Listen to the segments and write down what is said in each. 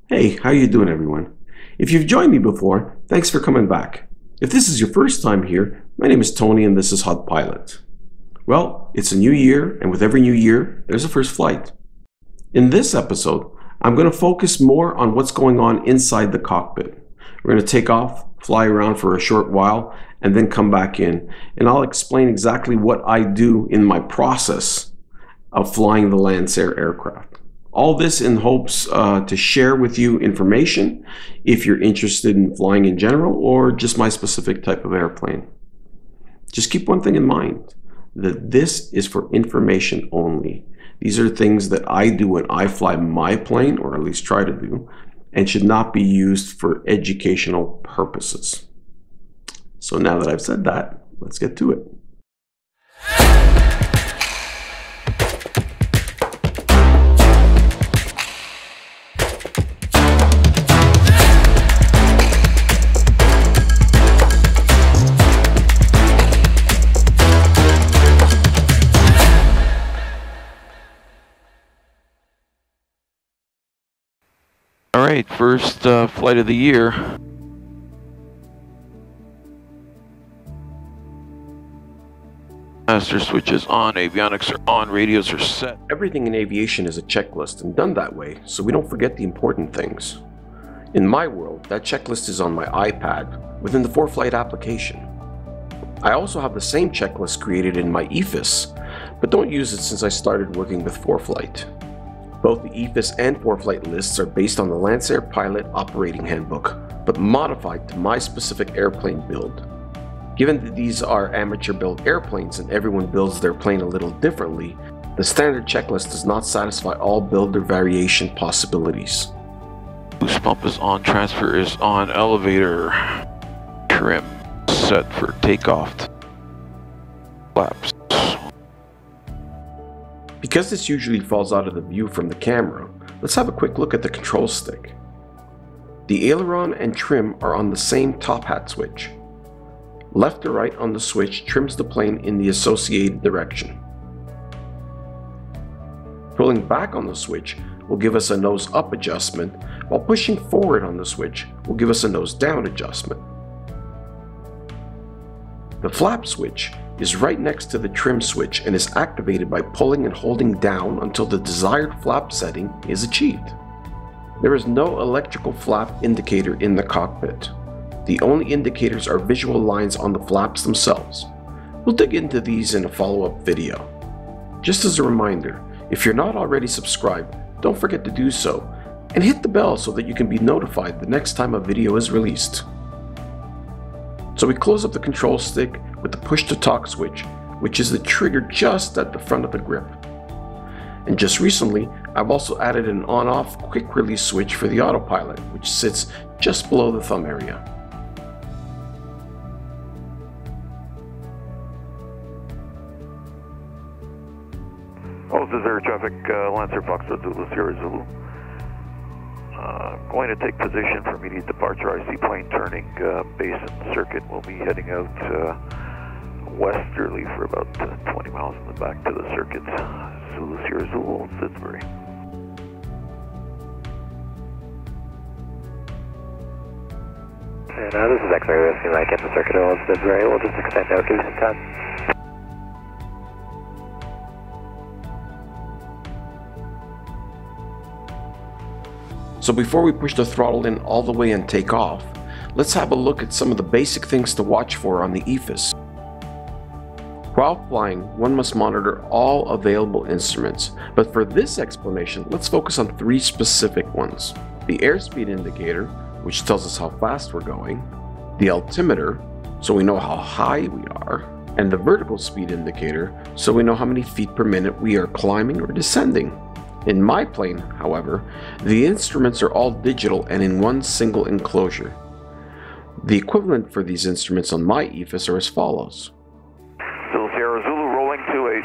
Hey, how you doing everyone? If you've joined me before, thanks for coming back. If this is your first time here, my name is Tony and this is Hot Pilot. Well, it's a new year, and with every new year, there's a first flight. In this episode, I'm going to focus more on what's going on inside the cockpit. We're going to take off, fly around for a short while, and then come back in. And I'll explain exactly what I do in my process of flying the Lancair aircraft. All this in hopes to share with you information if you're interested in flying in general or just my specific type of airplane. Just keep one thing in mind, that this is for information only. These are things that I do when I fly my plane, or at least try to do, and should not be used for educational purposes. So now that I've said that, let's get to it. Alright, first flight of the year. Master switches on, avionics are on, radios are set. Everything in aviation is a checklist and done that way so we don't forget the important things. In my world, that checklist is on my iPad within the ForeFlight application. I also have the same checklist created in my EFIS, but don't use it since I started working with ForeFlight. Both the EFIS and ForeFlight lists are based on the Lancair Pilot Operating Handbook, but modified to my specific airplane build. Given that these are amateur-built airplanes and everyone builds their plane a little differently, the standard checklist does not satisfy all builder variation possibilities. Boost pump is on, transfer is on, elevator trim set for takeoff. Flaps. Because this usually falls out of the view from the camera, let's have a quick look at the control stick. The aileron and trim are on the same top hat switch. Left or right on the switch trims the plane in the associated direction. Pulling back on the switch will give us a nose up adjustment, while pushing forward on the switch will give us a nose down adjustment. The flap switch is right next to the trim switch and is activated by pulling and holding down until the desired flap setting is achieved. There is no electrical flap indicator in the cockpit. The only indicators are visual lines on the flaps themselves. We'll dig into these in a follow-up video. Just as a reminder, if you're not already subscribed, don't forget to do so, and hit the bell so that you can be notified the next time a video is released. So we close up the control stick with the push to talk switch, which is the trigger just at the front of the grip. And just recently, I've also added an on-off quick release switch for the autopilot, which sits just below the thumb area. Oh, this is air traffic, Lancair Foxtrot Zulu, Sierra Zulu. Going to take position for immediate departure. I see plane turning basin circuit. We'll be heading out westerly for about 20 miles in the back to the circuit. Zulu, Sierra Zulu, Fidsbury. And this is X-ray rescue back at the circuit of Fidsbury. We'll just extend out, give you some time. So before we push the throttle in all the way and take off, let's have a look at some of the basic things to watch for on the EFIS. While flying, one must monitor all available instruments, but for this explanation, let's focus on three specific ones. The airspeed indicator, which tells us how fast we're going, the altimeter, so we know how high we are, and the vertical speed indicator, so we know how many feet per minute we are climbing or descending. In my plane, however, the instruments are all digital and in one single enclosure. The equivalent for these instruments on my EFIS are as follows. Zulu, Sierra Zulu, rolling 28.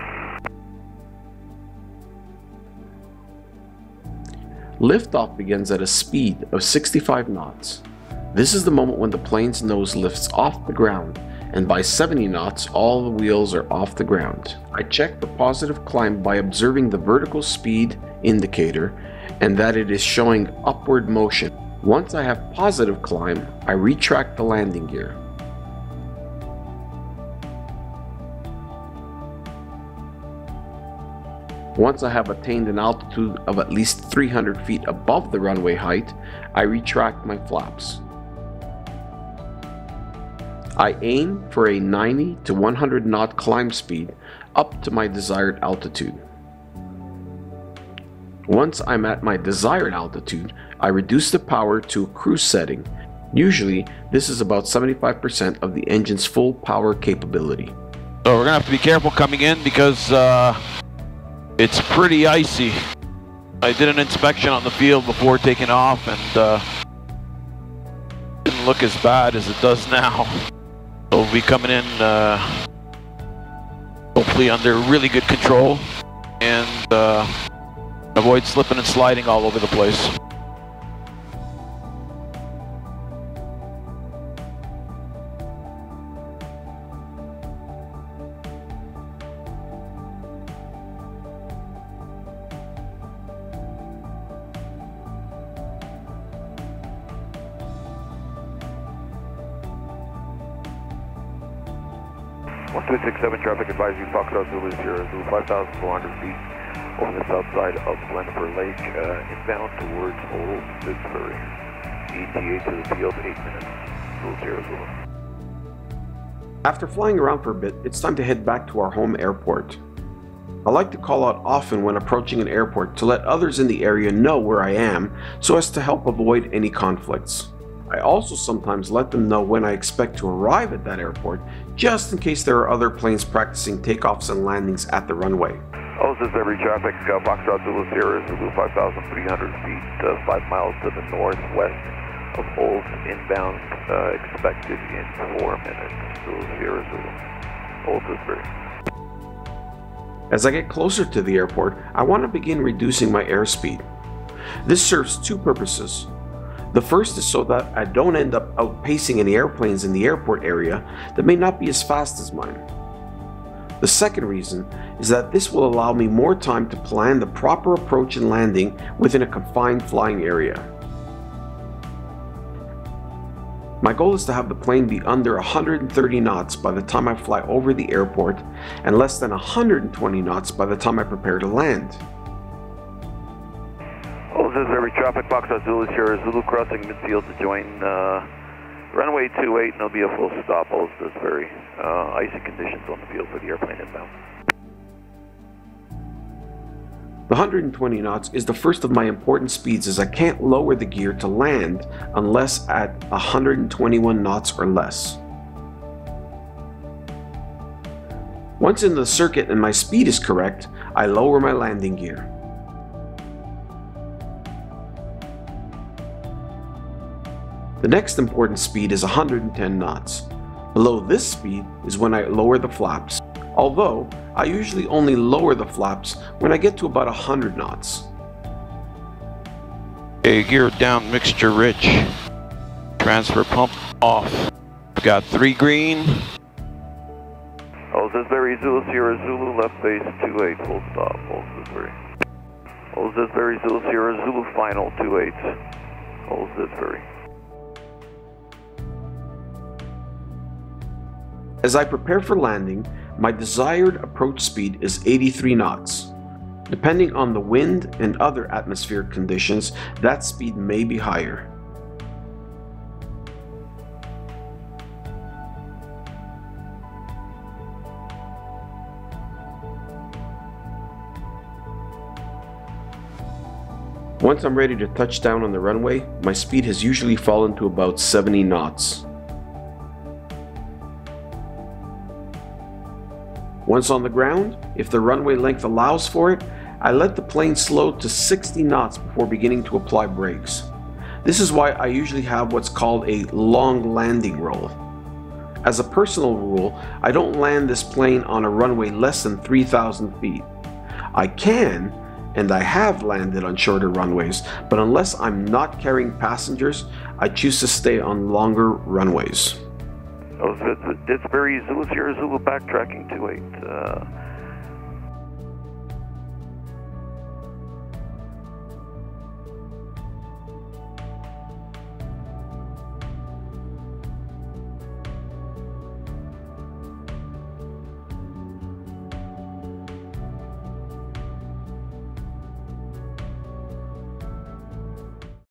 Liftoff begins at a speed of 65 knots. This is the moment when the plane's nose lifts off the ground, and by 70 knots, all the wheels are off the ground. I check the positive climb by observing the vertical speed indicator and that it is showing upward motion. Once I have positive climb, I retract the landing gear. Once I have attained an altitude of at least 300 feet above the runway height, I retract my flaps. I aim for a 90 to 100 knot climb speed up to my desired altitude. Once I'm at my desired altitude, I reduce the power to a cruise setting. Usually, this is about 75% of the engine's full power capability. So we're gonna have to be careful coming in because it's pretty icy. I did an inspection on the field before taking off and it didn't look as bad as it does now. So we'll be coming in hopefully under really good control and avoid slipping and sliding all over the place. Traffic advisory, Foxtrot Zulu Sierra Zulu, 5,400 feet over the south side of Lancair Lake, inbound towards Old Fitzbury. ETA to the field, 8 minutes. Zulu Sierra Zulu. After flying around for a bit, it's time to head back to our home airport. I like to call out often when approaching an airport to let others in the area know where I am so as to help avoid any conflicts. I also sometimes let them know when I expect to arrive at that airport, just in case there are other planes practicing takeoffs and landings at the runway. Oh, this is every traffic, Foxtrot Zulu Sierra Zulu, 5,300 feet, 5 miles to the northwest of Old, inbound, expected in 4 minutes, Zulu Sierra Zulu, Old Fitzbury. As I get closer to the airport, I want to begin reducing my airspeed. This serves two purposes. The first is so that I don't end up outpacing any airplanes in the airport area that may not be as fast as mine. The second reason is that this will allow me more time to plan the proper approach and landing within a confined flying area. My goal is to have the plane be under 130 knots by the time I fly over the airport and less than 120 knots by the time I prepare to land. This is every traffic, Foxtrot Zulu Sierra Zulu, crossing midfield to join runway 28, and there'll be a full stop. This is very icy conditions on the field for the airplane inbound. The 120 knots is the first of my important speeds as I can't lower the gear to land unless at 121 knots or less. Once in the circuit and my speed is correct, I lower my landing gear. The next important speed is 110 knots. Below this speed is when I lower the flaps, although I usually only lower the flaps when I get to about 100 knots. Okay, gear down, mixture rich. Transfer pump off. We've got 3 green. Old Fitzbury Zulu Sierra Zulu, left base 28, full stop, Old Fitzbury. Old Fitzbury Zulu Sierra Zulu, final 28, Old Fitzbury. As I prepare for landing, my desired approach speed is 83 knots. Depending on the wind and other atmospheric conditions, that speed may be higher. Once I'm ready to touch down on the runway, my speed has usually fallen to about 70 knots. Once on the ground, if the runway length allows for it, I let the plane slow to 60 knots before beginning to apply brakes. This is why I usually have what's called a long landing roll. As a personal rule, I don't land this plane on a runway less than 3,000 feet. I can, and I have landed on shorter runways, but unless I'm not carrying passengers, I choose to stay on longer runways. It's very Zulu Sierra Zulu, backtracking 28.